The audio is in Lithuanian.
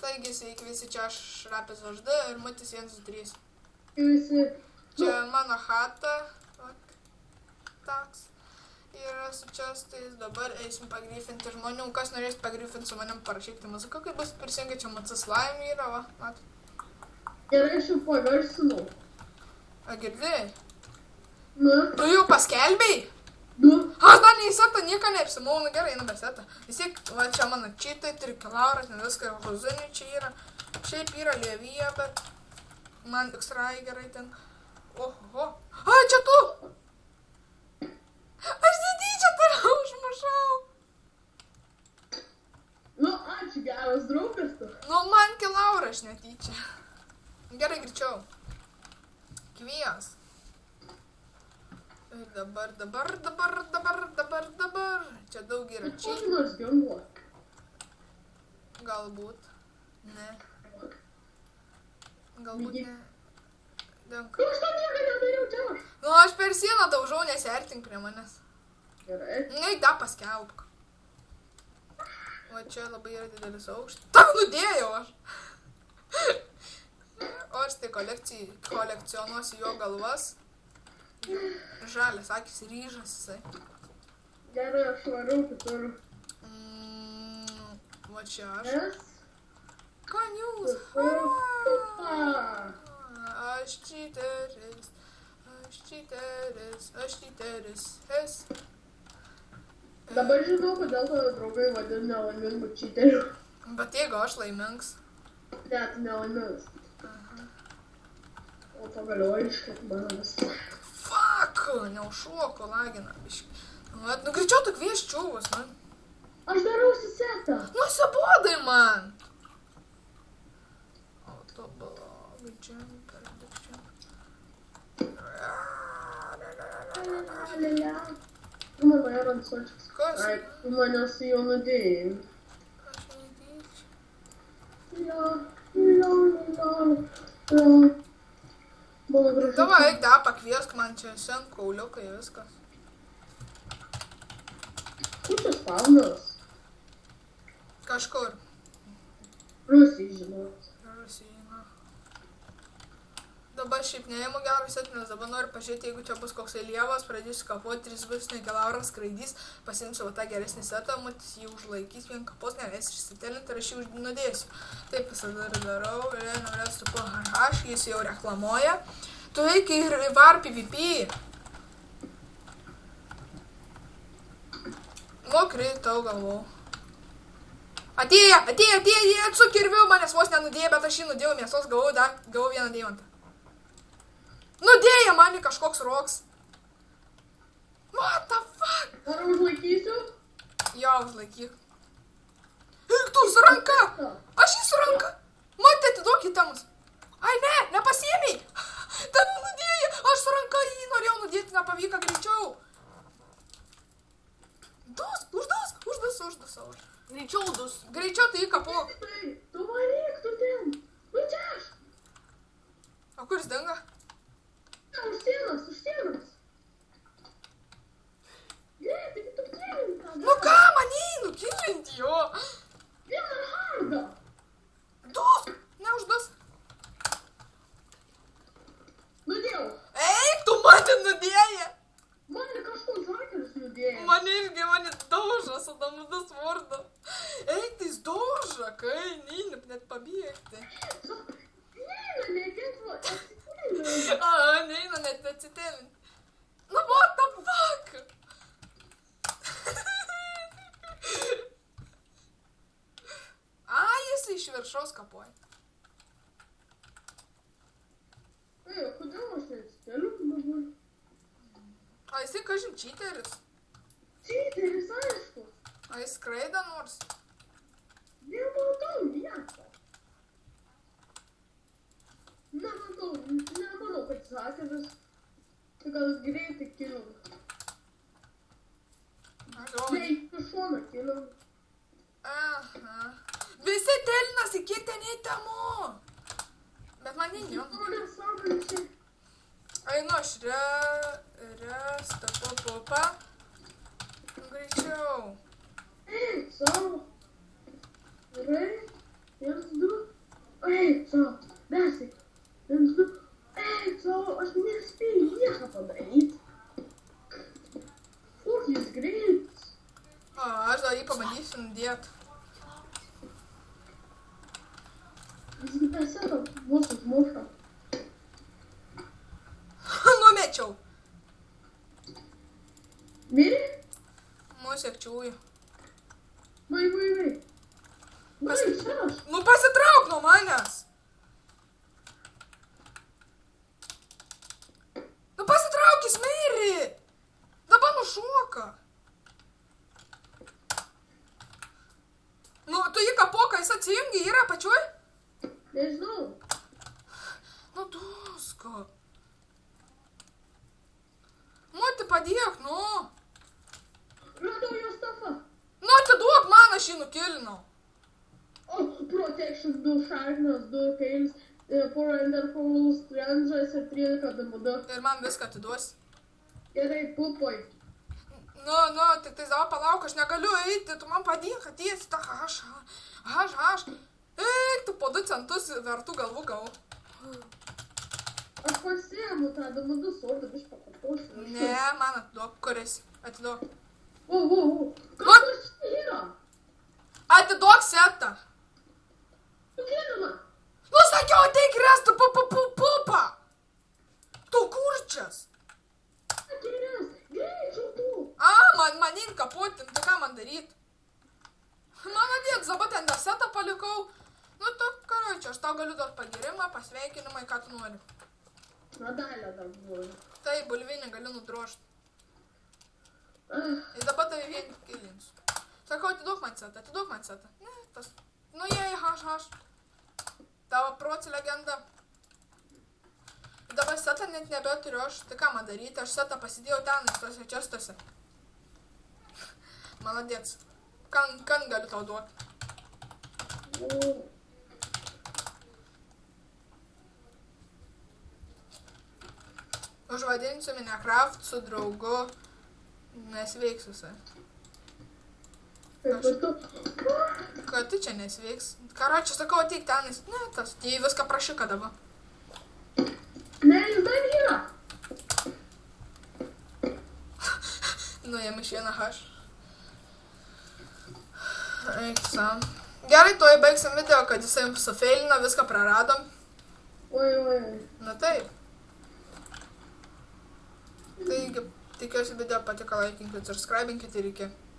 Taigi, sveiki visi, čia aš Šrapis Važda ir Matis 123. Visi. Čia mano chata. Toks. Ir esu čia, tai dabar eisim pagryfinti žmonių. Kas norės pagryfinti su manim, parašykti muziką, kai bus prisijungia, čia Matis Laimė yra, va, matai. Gerai, aš jau pagarsinau. A, girdėjai? Nu. Tu jau paskelbėjai? Nu. Aš dar neįsata, nieko neapsimau, nu gerai, einu beseta. Vis tiek, va, čia mano čytai, trikelauras, ne viską, huzinių čia yra. Šiaip yra Levija, bet man X-Ray gerai ten. Oho. A, čia tu! Aš netyčia tave užmušau. Nu, ačiū, geras draugas tu. Nu, man kilaura aš netyčia. Gerai, greičiau. Kvies. Ir dabar. Čia daug yra čia. Kokį nors ginkluot. Galbūt. Ne. Galbūt ne. Denk. Nu, aš to nieko nedariau, čia aš. Nu, aš per sieną daužau, nesiartink prie manęs. Gerai. Nu, eik da paskelbk. O čia labai yra didelis aukštas. Tau nudėjau aš. O aš tai kolekcionuosiu jo galvas. Žalias akis, ryžas jisai. Gerai, aš varau kitur. Va čia aš. Yes. Ką jūs? Aš čiteris. Dabar žinau, kodėl tavo draugai vadina nelaimingu čyteriu. Bet jeigu aš laimingas. Ne, tu nelaimingas. O to galioja iškart mano visą. Fuck! Neužšoko, lagina biškį. Nu, greičiau tu kvies čiūvus, man. Aš darausi setą. Nusibodai man! Autoblogai džemper. Tu mano yra ant sočias. Kas? Ai, tu manęs jau nudėjai. Aš netyčia. Mano gražus. Tavo eik da pakviesk man čia sen kauliukai viskas. Kur čia spaunas? Kažkur. Rusijai žinot. Rusijina. Dabar šiaip neėmu geras set, nes dabar noriu pažiūrėti, jeigu čia bus koksai lievas, pradėsiu kapuoti, 3 bus nekelauras skraidys, pasimsiu va tą geresnį setą, matis jį užlaikys, vien kapos neleis išsitelinti ir aš jį nudėsiu. Taip visada darau, ir norės su PHH, jis jau reklamuoja. Tu eik ir var PvP. Mokrai tau galvau. Atėjo, su kirviu manęs vos nenudėjo, bet aš jį nudėjau mėsos, gavau vieną deimantą. Nudėjo mani kažkoks roks. What the fuck? Ar užlaikysiu? Jo, užlaikyk. Eik tu su ranka. Aš jį su ranka. Matė, atiduok į temus. Ai ne, nepasiėmei. Tave nudėjo. Aš su ranka jį norėjau nudėti, nepavyko greičiau. Uždus. Greičiau dus. Greičiau tai įkapu. Tu varyk, tu ten. Nu čia aš. O kur jis denga? Už sienos. Ne, tai tu kilink. Nu ką, man einu, kilinti jo. Vieną hardą. Dus, neuždus. Nudėjau. Eik, tu mane nudėjai. Mane kažkoks hakeris nudėjo. Mane irgi daužo su Damudas vardu. Eik, tai jis daužo, kai neina net pabėgti. Neina, nekėtų atsitilinti. Neina net atsitelinti. Nu, what the fuck? Jis iš viršaus kapoja. Kodėl aš neatsiteliu dabar? Jisai kažin čyteris. Čyteris, aišku. Jis skraida nors. Nematau nieko. Nemanau, kad jis hakeris. Tai gal jis greitai kilina. Ne, į šoną kilina. Aha. Visi telinasi, kiek ten įtemu. Bet man neįjom. Einu aš restapa. Greičiau. Sau. Gerai. Ir du. Visgi tą setą mūsų užmušo. Numečiau. Mirė? Nusekčiųjų. Vai. Vai, šeš. Nu pasitrauk nuo manęs. Nu pasitrauk, jis mirė. Dabar nušoka. Nu, tu jį kapoką, jis atsijungi, yra pačioj? Nežinau. Nu, dusko. Muti, padėk, nu. Radau jo stafą. Nu, atiduok man, aš jį nukilinau. O, protection 2 sharpness, 2 tails, 4 enderfalls, 3 anžas ir 13 DMD. Ir man viską atiduosi. Gerai, pupoj. Nu, tik tai dabar palauk, aš negaliu eiti, tu man padėk, atėjęs, ta aš. Eik, tu po 2 centus vertų galvų gavau. Aš pasiėmu tą DMD sordą, aš pakaposiu. Ne, man atiduok, kuris, atiduok. O. Kas čia yra? Atiduok setą. Nukilinama. Nu, sakiau, ateik resti, pupa. Tu kurčias. Ateirės, greičiau tu. Manin kapuotin, tai ką man daryt? Mano dėt, dabar ten dar setą palikau. Nu, tu, karočią, aš tau galiu duoti pagirimą, pasveikinimą, ką tu nori. Medalę dar buvo. Tai bulvinį galiu nudrošti. Ir dabar tave vien kilinsiu. Sakau, atiduok man setą. Ne, tas. Nu, jei, haš. Tavo proci legenda. Ir dabar setą net nebeturiu aš. Tai ką man daryti? Aš setą pasidėjau ten, tose čestuose. Maladėts. Kan galiu tau duoti? Užvadinsiu Minecraft su draugu. Nesveiksusi. Kad tu čia nesveiks. Karočią, sakau, ateik tenis. Ne, tas. Jei viską prašyka dabar. Ne, jis dar yra. Nuėm iš vieną haš. Eik sam. Gerai, tuoj baigsim video, kad jisai sufeilino, viską praradom. Oi. Na taip. Taigi, tikiuosi video patiko, laikinkit, subscribinkit ir iki.